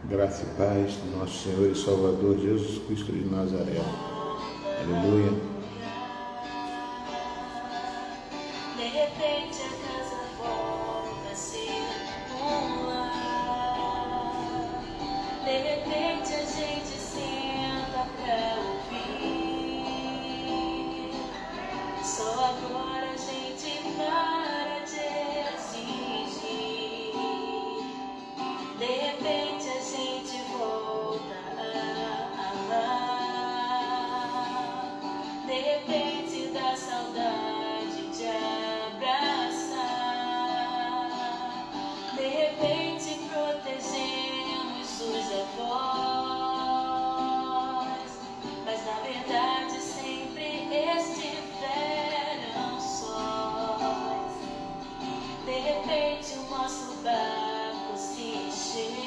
Graça e paz do nosso Senhor e Salvador Jesus Cristo de Nazaré. Aleluia. De repente a casa volta a ser um lar. De repente a gente senta pra ouvir. Só agora a gente para de exigir. De repente a gente volta a amar. De repente dá saudade de abraçar. De repente protegemos os avós, mas na verdade sempre estiveram sós. De repente o nosso barco se encheu.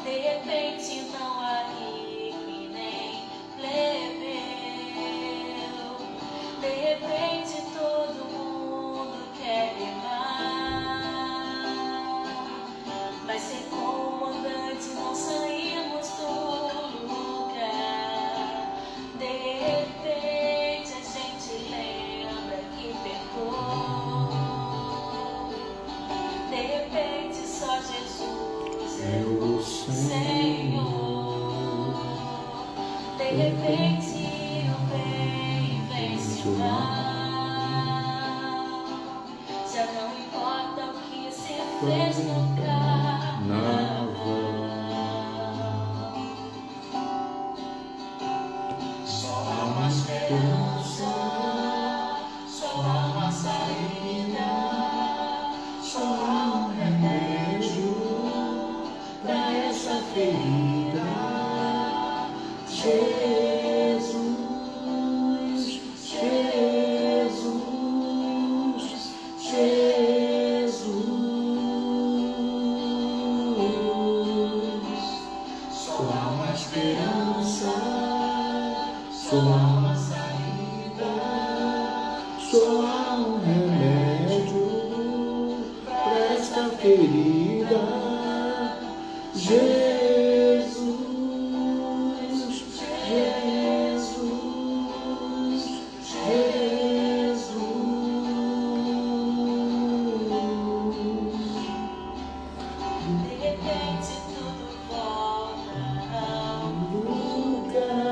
De repente não há rico e nem plebeu. De repente todo mundo quer remar, mas sem comandante não saímos do lugar. De repente a gente lembra que pecou. De repente só Jesus é o Senhor. De repente o bem vence o mal. Já não importa o que se fez no carnaval. Só há uma esperança, só há uma saída, só há um remédio pra essa ferida. Jesus, Jesus, Jesus. Só há uma esperança, só há uma saída, só há um remédio pra esta ferida. Jesus, Jesus, Jesus. De repente tudo volta ao lugar.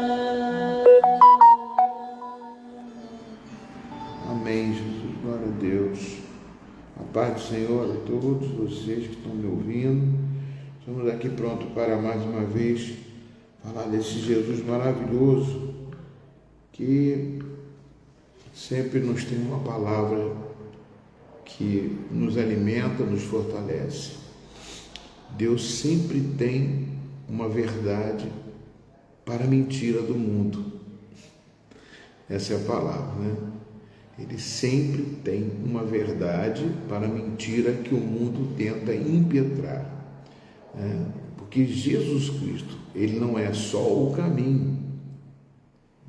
Amém, Jesus. Glória a Deus. A paz do Senhor a todos vocês que estão me ouvindo. Estamos aqui prontos para mais uma vez falar desse Jesus maravilhoso que sempre nos tem uma palavra que nos alimenta, nos fortalece. Deus sempre tem uma verdade para a mentira do mundo. Essa é a palavra, né? Ele sempre tem uma verdade para a mentira que o mundo tenta impetrar. Porque Jesus Cristo, ele não é só o caminho,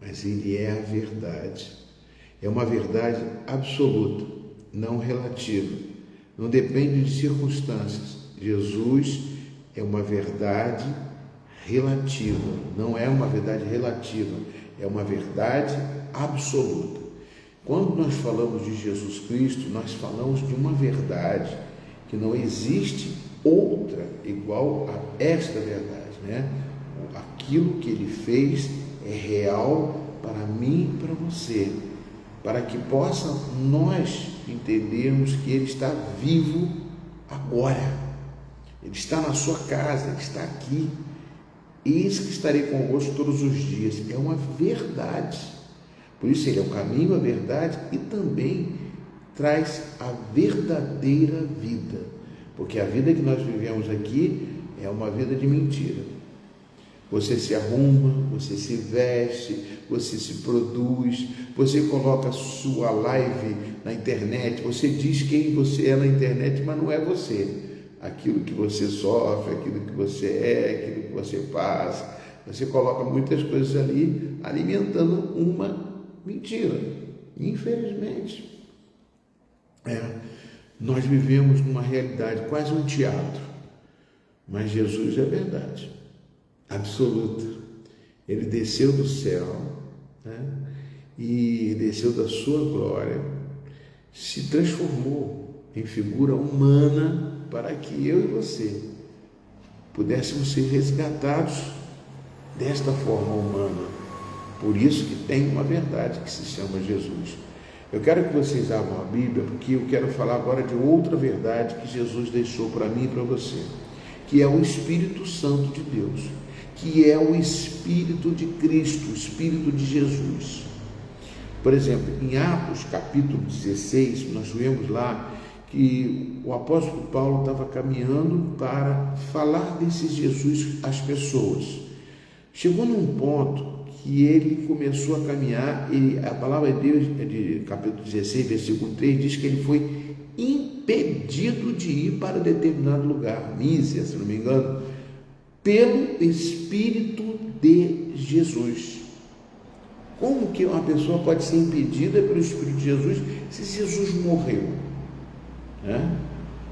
mas ele é a verdade. É uma verdade absoluta, não relativa, não depende de circunstâncias. Jesus é uma verdade relativa, não é uma verdade relativa, é uma verdade absoluta. Quando nós falamos de Jesus Cristo, nós falamos de uma verdade que não existe outra igual a esta verdade, né? Aquilo que ele fez é real para mim e para você, para que possa nós entendermos que ele está vivo agora. Ele está na sua casa, ele está aqui. Eis que estarei convosco todos os dias. É uma verdade. Por isso ele é o caminho, a verdade e também traz a verdadeira vida. Porque a vida que nós vivemos aqui é uma vida de mentira. Você se arruma, você se veste, você se produz, você coloca a sua live na internet, você diz quem você é na internet, mas não é você. Aquilo que você sofre, aquilo que você é, aquilo que você passa, você coloca muitas coisas ali alimentando uma mentira, infelizmente. Nós vivemos numa realidade, quase um teatro. Mas Jesus é verdade absoluta. Ele desceu do céu, né? E desceu da sua glória, se transformou em figura humana para que eu e você pudéssemos ser resgatados desta forma humana. Por isso que tem uma verdade que se chama Jesus. Eu quero que vocês abram a Bíblia, porque eu quero falar agora de outra verdade que Jesus deixou para mim e para você, que é o Espírito Santo de Deus, que é o Espírito de Cristo, o Espírito de Jesus. Por exemplo, em Atos capítulo 16, nós vemos lá que o apóstolo Paulo estava caminhando para falar desse Jesus às pessoas. Chegou num ponto que ele começou a caminhar, e a palavra de Deus, de capítulo 16, versículo 3, diz que ele foi impedido de ir para determinado lugar, Mísia, se não me engano, pelo Espírito de Jesus. Como que uma pessoa pode ser impedida pelo Espírito de Jesus se Jesus morreu?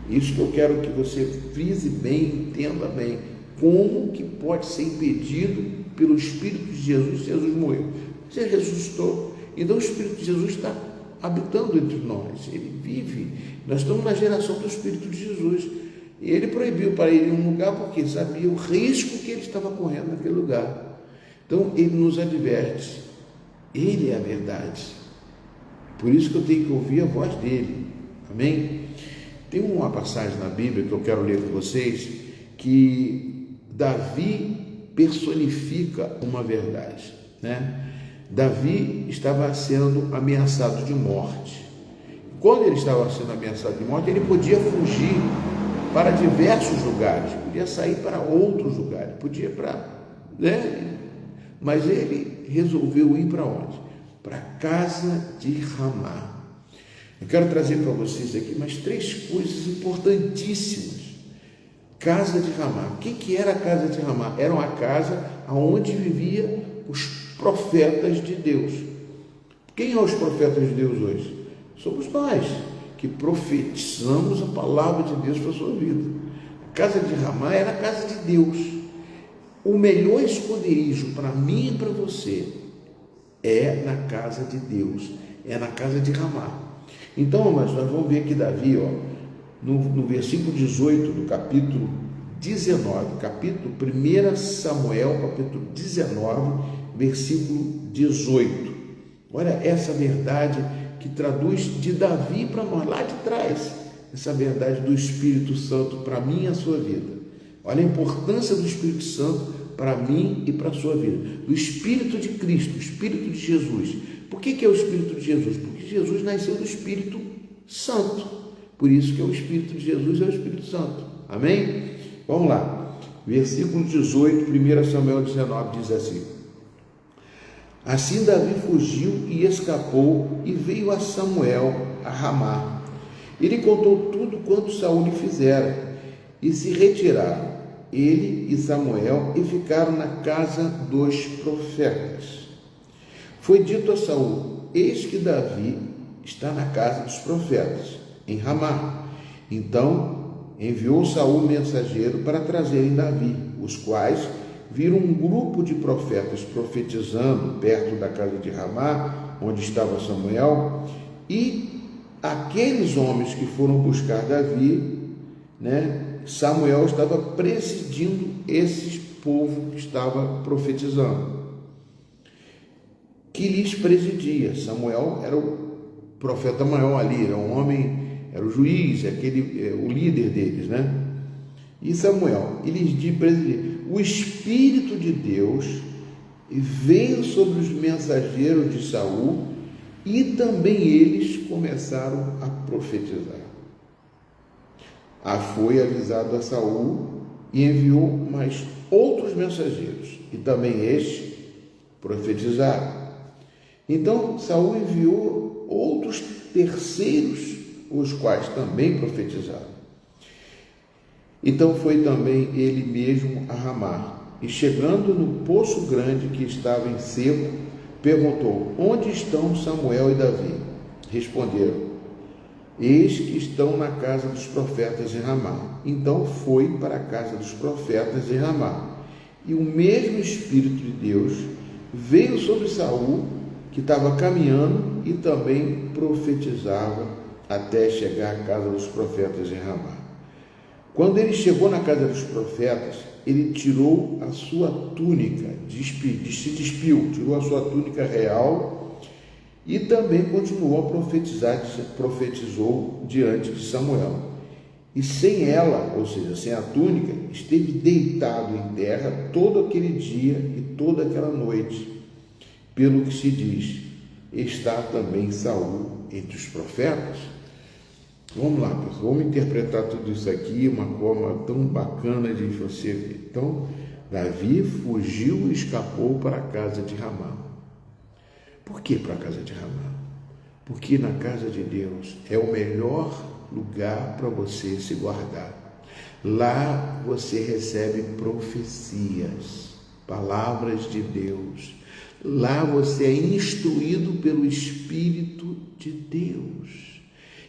Isso que eu quero que você frise bem, entenda bem. Como que pode ser impedido pelo Espírito de Jesus se Jesus morreu? Você ressuscitou, então o Espírito de Jesus está habitando entre nós, ele vive. Nós estamos na geração do Espírito de Jesus. E ele proibiu para ir em um lugar porque sabia o risco que ele estava correndo naquele lugar. Então ele nos adverte. Ele é a verdade. Por isso que eu tenho que ouvir a voz dele. Amém? Tem uma passagem na Bíblia que eu quero ler com vocês, que Davi personifica uma verdade, né? Davi estava sendo ameaçado de morte. Quando ele estava sendo ameaçado de morte, ele podia fugir para diversos lugares, podia sair para outros lugares, podia mas ele resolveu ir para onde? Para a casa de Ramá. Eu quero trazer para vocês aqui mais 3 coisas importantíssimas. Casa de Ramá. O que era a casa de Ramá? Era uma casa onde viviam os profetas de Deus. Quem são os profetas de Deus hoje? Somos nós, que profetizamos a palavra de Deus para a sua vida. A casa de Ramá era a casa de Deus. O melhor esconderijo para mim e para você é na casa de Deus, é na casa de Ramá. Então, mas nós vamos ver que Davi, no versículo 18 do capítulo 19, capítulo 1 Samuel, capítulo 19, versículo 18. Olha essa verdade que traduz de Davi para nós, lá de trás, essa verdade do Espírito Santo para mim e a sua vida. Olha a importância do Espírito Santo para mim e para a sua vida. Do Espírito de Cristo, o Espírito de Jesus. Por que é o Espírito de Jesus? Porque Jesus nasceu do Espírito Santo. Por isso que é o Espírito de Jesus, é o Espírito Santo. Amém? Vamos lá. Versículo 18, 1 Samuel 19, diz assim: Assim Davi fugiu e escapou e veio a Samuel a Ramá. Ele contou tudo quanto Saul lhe fizera e se retiraram, ele e Samuel, e ficaram na casa dos profetas. Foi dito a Saul: eis que Davi está na casa dos profetas, em Ramá. Então enviou Saul mensageiro para trazerem Davi, os quais viram um grupo de profetas profetizando perto da casa de Ramá, onde estava Samuel, e aqueles homens que foram buscar Davi, Samuel estava presidindo esse povo que estava profetizando, que lhes presidia. Samuel era o profeta maior ali, era um homem, era o juiz, o líder deles, E Samuel, eles lhes presidia. O Espírito de Deus veio sobre os mensageiros de Saul e também eles começaram a profetizar. Foi avisado a Saul e enviou mais outros mensageiros, e também estes profetizaram. Então Saul enviou outros terceiros, os quais também profetizaram. Então foi também ele mesmo a Ramá, e chegando no poço grande que estava em seco, perguntou: onde estão Samuel e Davi? Responderam: eis que estão na casa dos profetas em Ramá. Então foi para a casa dos profetas em Ramá. E o mesmo Espírito de Deus veio sobre Saul, que estava caminhando e também profetizava até chegar à casa dos profetas em Ramá. Quando ele chegou na casa dos profetas, ele tirou a sua túnica, se despiu, tirou a sua túnica real e também continuou a profetizar, profetizou diante de Samuel. E sem ela, ou seja, sem a túnica, esteve deitado em terra todo aquele dia e toda aquela noite. Pelo que se diz, está também Saul entre os profetas. Vamos lá, pessoal, vamos interpretar tudo isso aqui, uma forma tão bacana de você ver. Então, Davi fugiu e escapou para a casa de Ramá. Por que para a casa de Ramá? Porque na casa de Deus é o melhor lugar para você se guardar. Lá você recebe profecias, palavras de Deus. Lá você é instruído pelo Espírito de Deus.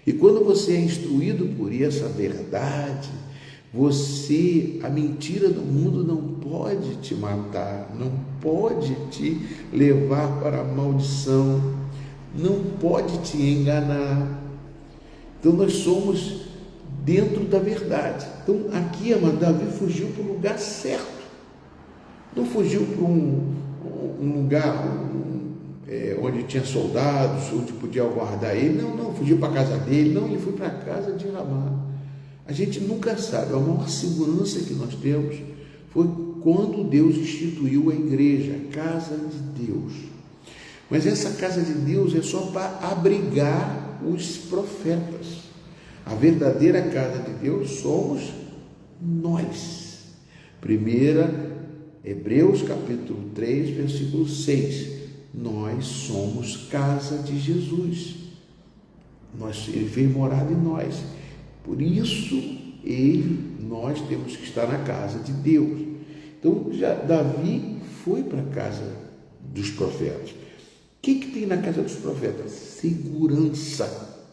E quando você é instruído por essa verdade, a mentira do mundo não pode te matar, não pode te levar para a maldição, não pode te enganar. Então nós somos dentro da verdade. Então aqui, amado, Davi fugiu para o lugar certo. Não fugiu para um lugar onde tinha soldados, onde podia guardar ele. Não, fugiu para a casa dele. Não, ele foi para a casa de Ramá. A gente nunca sabe. A maior segurança que nós temos foi quando Deus instituiu a igreja, a casa de Deus. Mas essa casa de Deus é só para abrigar os profetas. A verdadeira casa de Deus somos nós. Hebreus capítulo 3, versículo 6. Nós somos casa de Jesus. Ele veio morar em nós. Por isso, nós temos que estar na casa de Deus. Então, Davi foi para a casa dos profetas. O que tem na casa dos profetas? Segurança.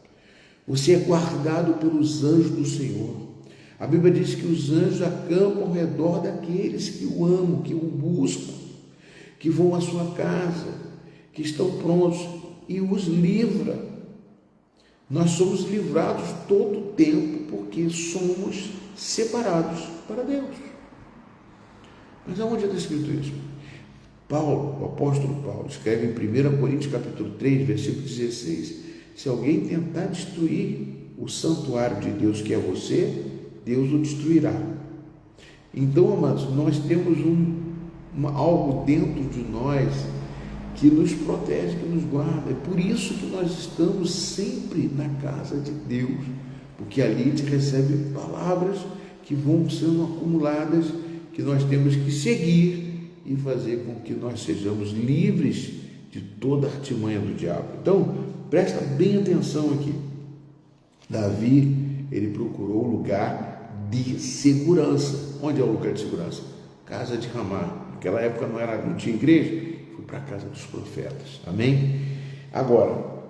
Você é guardado pelos anjos do Senhor. A Bíblia diz que os anjos acampam ao redor daqueles que o amam, que o buscam, que vão à sua casa, que estão prontos e os livra. Nós somos livrados todo o tempo porque somos separados para Deus. Mas aonde está escrito isso? O apóstolo Paulo, escreve em 1 Coríntios capítulo 3, versículo 16: se alguém tentar destruir o santuário de Deus que é você, Deus o destruirá. Então, amados, nós temos algo dentro de nós que nos protege, que nos guarda. É por isso que nós estamos sempre na casa de Deus, porque ali a gente recebe palavras que vão sendo acumuladas, que nós temos que seguir e fazer com que nós sejamos livres de toda a artimanha do diabo. Então, presta bem atenção aqui. Davi, ele procurou um lugar de segurança. Onde é o lugar de segurança? Casa de Ramá. Naquela época não tinha igreja. Foi para a casa dos profetas. Amém? Agora,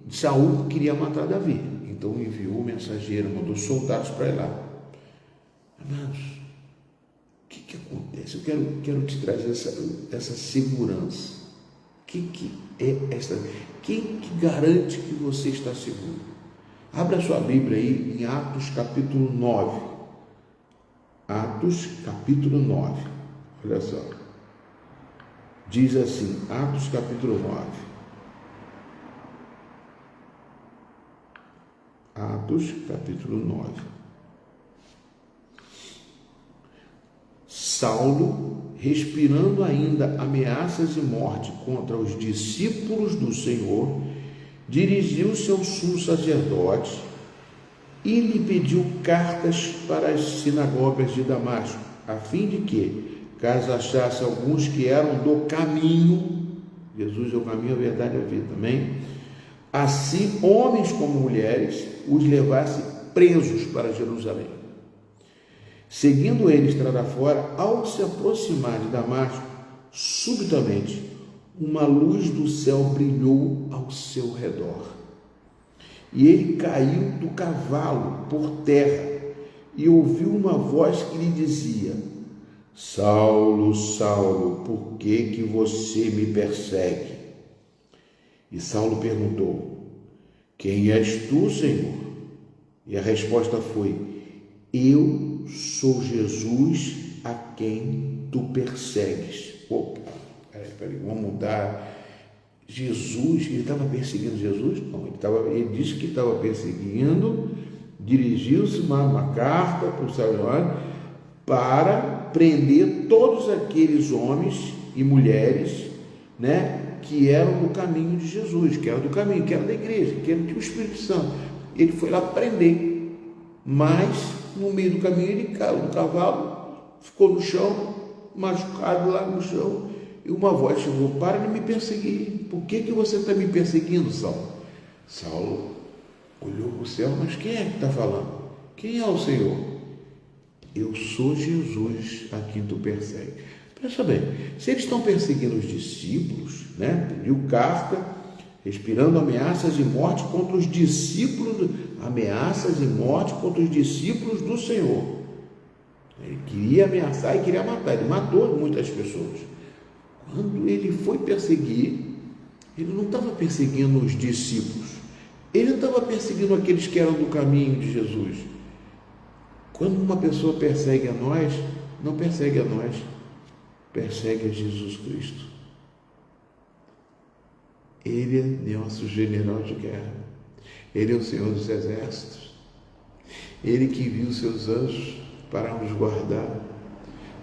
Saul queria matar Davi. Então enviou o mensageiro, mandou soldados para ir lá. Amados, o que acontece? Eu quero te trazer essa segurança. O que é essa? Quem que garante que você está seguro? Abra sua Bíblia aí em Atos capítulo 9. Atos capítulo 9. Olha só. Diz assim, Atos capítulo 9. Atos capítulo 9. Saulo, respirando ainda ameaças de morte contra os discípulos do Senhor, dirigiu-se ao sumo sacerdote e lhe pediu cartas para as sinagogas de Damasco, a fim de que, caso achasse alguns que eram do caminho, Jesus é o caminho, a verdade e a vida também, assim homens como mulheres, os levasse presos para Jerusalém. Seguindo ele estrada fora, ao se aproximar de Damasco, subitamente uma luz do céu brilhou ao seu redor. E ele caiu do cavalo por terra e ouviu uma voz que lhe dizia: Saulo, Saulo, por que você me persegue? E Saulo perguntou: Quem és tu, Senhor? E a resposta foi: Eu sou Jesus a quem tu persegues. Opa, peraí, vamos mudar. Jesus, ele estava perseguindo Jesus? Não, ele disse que estava perseguindo, dirigiu-se uma carta para o Saulo para prender todos aqueles homens e mulheres, né, que eram do caminho de Jesus, que eram do caminho, que eram da igreja, que eram do Espírito Santo. Ele foi lá prender, mas no meio do caminho ele caiu do cavalo, ficou no chão, machucado lá no chão, e uma voz chegou: Para de me perseguir. Por que você está me perseguindo, Saulo? Saulo olhou para o céu: Mas quem é que está falando? Quem é o Senhor? Eu sou Jesus a quem tu persegue. Pensa bem, se eles estão perseguindo os discípulos, né? Pediu carta, respirando ameaças de morte contra os discípulos, ameaças de morte contra os discípulos do Senhor. Ele queria ameaçar e queria matar, ele matou muitas pessoas. Quando ele foi perseguir, ele não estava perseguindo os discípulos, ele não estava perseguindo aqueles que eram do caminho de Jesus. Quando uma pessoa persegue a nós, não persegue a nós, persegue a Jesus Cristo. Ele é nosso general de guerra, ele é o Senhor dos exércitos, ele que envia os seus anjos para nos guardar.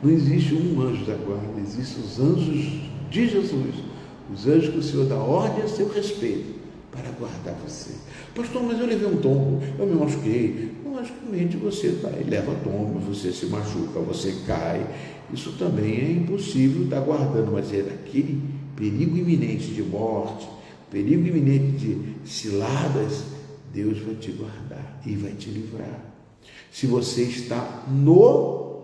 Não existe um anjo da guarda, existem os anjos de Jesus, os anjos que o Senhor dá ordem a seu respeito para guardar você. Pastor, mas eu levei um tombo, eu me machuquei. Logicamente você leva tombo, você se machuca, você cai. Isso também é impossível estar guardando, mas é aquele perigo iminente de morte, perigo iminente de ciladas, Deus vai te guardar e vai te livrar. Se você está no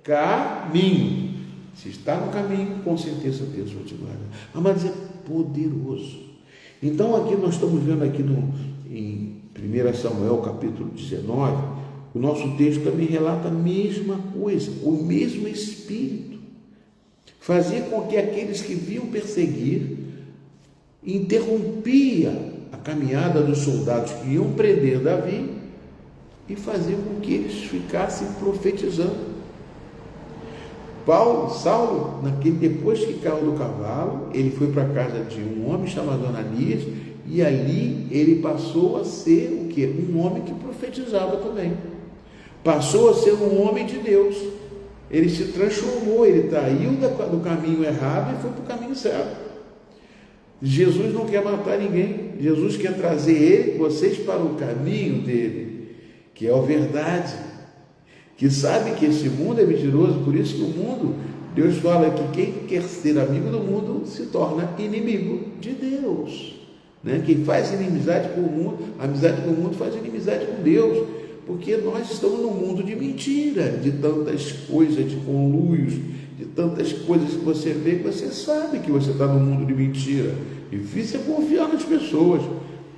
caminho, se está no caminho, com certeza Deus vai te guardar. Mas é poderoso. Então aqui nós estamos vendo aqui em 1 Samuel capítulo 19, o nosso texto também relata a mesma coisa, o mesmo espírito fazia com que aqueles que vinham perseguir interrompia a caminhada dos soldados que iam prender Davi e fazia com que eles ficassem profetizando. Saulo, depois que caiu do cavalo, ele foi para a casa de um homem chamado Ananias, e ali ele passou a ser o quê? Um homem que profetizava também. Passou a ser um homem de Deus. Ele se transformou, ele saiu do caminho errado e foi para o caminho certo. Jesus não quer matar ninguém, Jesus quer trazer vocês para o caminho dele, que é a verdade, que sabe que esse mundo é mentiroso. Por isso que o mundo, Deus fala que quem quer ser amigo do mundo se torna inimigo de Deus, né? Quem faz inimizade com o mundo, amizade com o mundo faz inimizade com Deus, porque nós estamos num mundo de mentira, de tantas coisas, de conluios, de tantas coisas que você vê, que você sabe que você está num mundo de mentira. Difícil é confiar nas pessoas,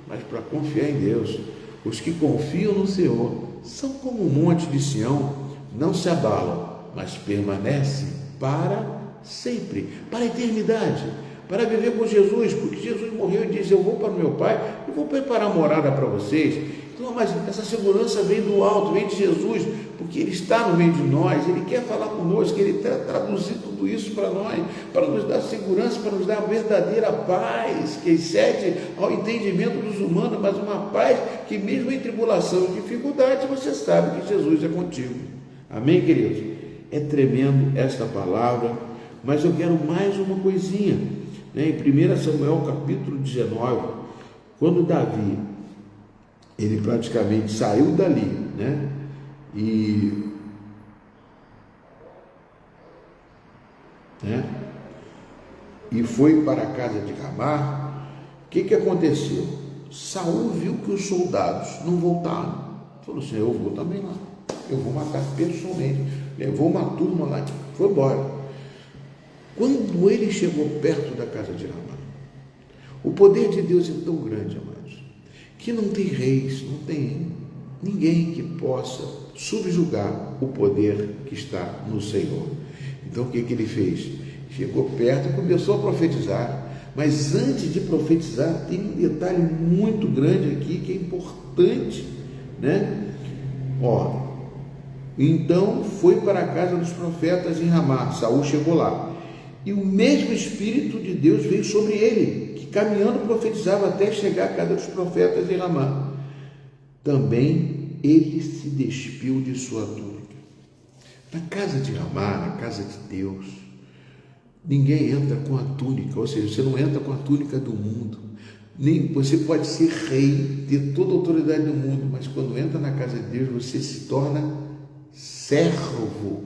mas para confiar em Deus, os que confiam no Senhor são como um monte de Sião, não se abalam, mas permanecem para sempre, para a eternidade, para viver com Jesus, porque Jesus morreu e disse: eu vou para o meu Pai e vou preparar morada para vocês. Então, mas essa segurança vem do alto, vem de Jesus, porque Ele está no meio de nós, Ele quer falar conosco, Ele quer traduzir tudo isso para nós, para nos dar segurança, para nos dar a verdadeira paz, que excede ao entendimento dos humanos, mas uma paz que mesmo em tribulação e dificuldade, você sabe que Jesus é contigo. Amém, queridos? É tremendo esta palavra, mas eu quero mais uma coisinha, né? Em 1 Samuel capítulo 19, quando Davi, ele praticamente saiu dali, né? E foi para a casa de Ramá. O que aconteceu? Saul viu que os soldados não voltaram. Falou assim: eu vou também lá, eu vou matar pessoalmente. Levou uma turma lá e foi embora. Quando ele chegou perto da casa de Ramá, o poder de Deus é tão grande, amados, que não tem reis, não tem ninguém que possa subjugar o poder que está no Senhor. Então o que ele fez? Chegou perto e começou a profetizar. Mas antes de profetizar, tem um detalhe muito grande aqui que é importante, né? Então foi para a casa dos profetas em Ramá. Saul chegou lá, e o mesmo Espírito de Deus veio sobre ele, que caminhando profetizava até chegar à casa dos profetas em Ramá. Também ele se despiu de sua túnica. Na casa de Ramá, na casa de Deus, ninguém entra com a túnica, ou seja, você não entra com a túnica do mundo. Nem você pode ser rei, ter toda a autoridade do mundo, mas quando entra na casa de Deus, você se torna servo,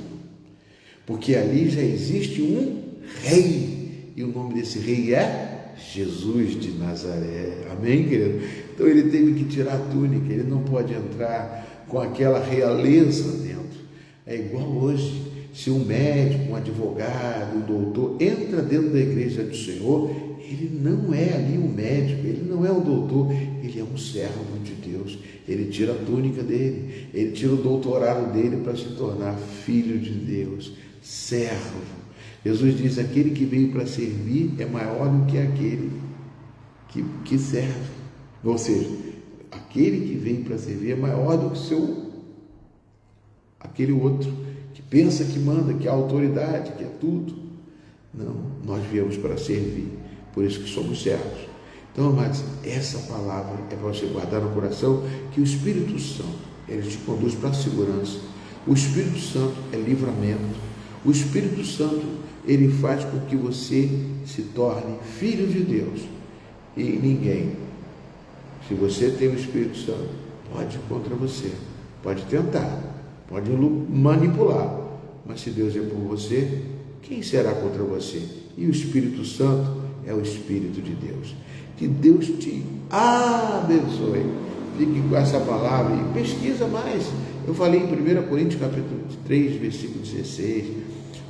porque ali já existe um rei, e o nome desse rei é Jesus de Nazaré. Amém, querido? Então ele teve que tirar a túnica, ele não pode entrar com aquela realeza dentro. É igual hoje, se um médico, um advogado, um doutor entra dentro da igreja do Senhor, ele não é ali um médico, ele não é um doutor, ele é um servo de Deus. Ele tira a túnica dele, ele tira o doutorado dele para se tornar filho de Deus, servo. Jesus diz: aquele que veio para servir é maior do que aquele que serve. Ou seja, aquele que veio para servir é maior do que aquele outro que pensa que manda, que é autoridade, que é tudo. Não, nós viemos para servir, por isso que somos servos. Então, amados, essa palavra é para você guardar no coração, que o Espírito Santo, ele te conduz para a segurança. O Espírito Santo é livramento. O Espírito Santo, ele faz com que você se torne filho de Deus. E ninguém, se você tem o Espírito Santo, pode ir contra você, pode tentar, pode manipular, mas se Deus é por você, quem será contra você? E o Espírito Santo é o Espírito de Deus. Que Deus te abençoe. Fique com essa palavra e pesquisa mais. Eu falei em 1 Coríntios capítulo 3, versículo 16.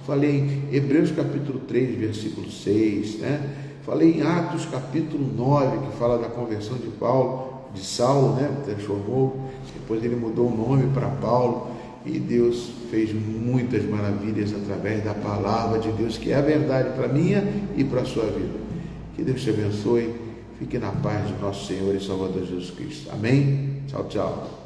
Falei em Hebreus capítulo 3, versículo 6, né? Falei em Atos capítulo 9, que fala da conversão de Saulo, né? Transformou, depois ele mudou o nome para Paulo, e Deus fez muitas maravilhas através da palavra de Deus, que é a verdade para a minha e para a sua vida. Que Deus te abençoe. Fique na paz do nosso Senhor e Salvador Jesus Cristo. Amém? Tchau, tchau.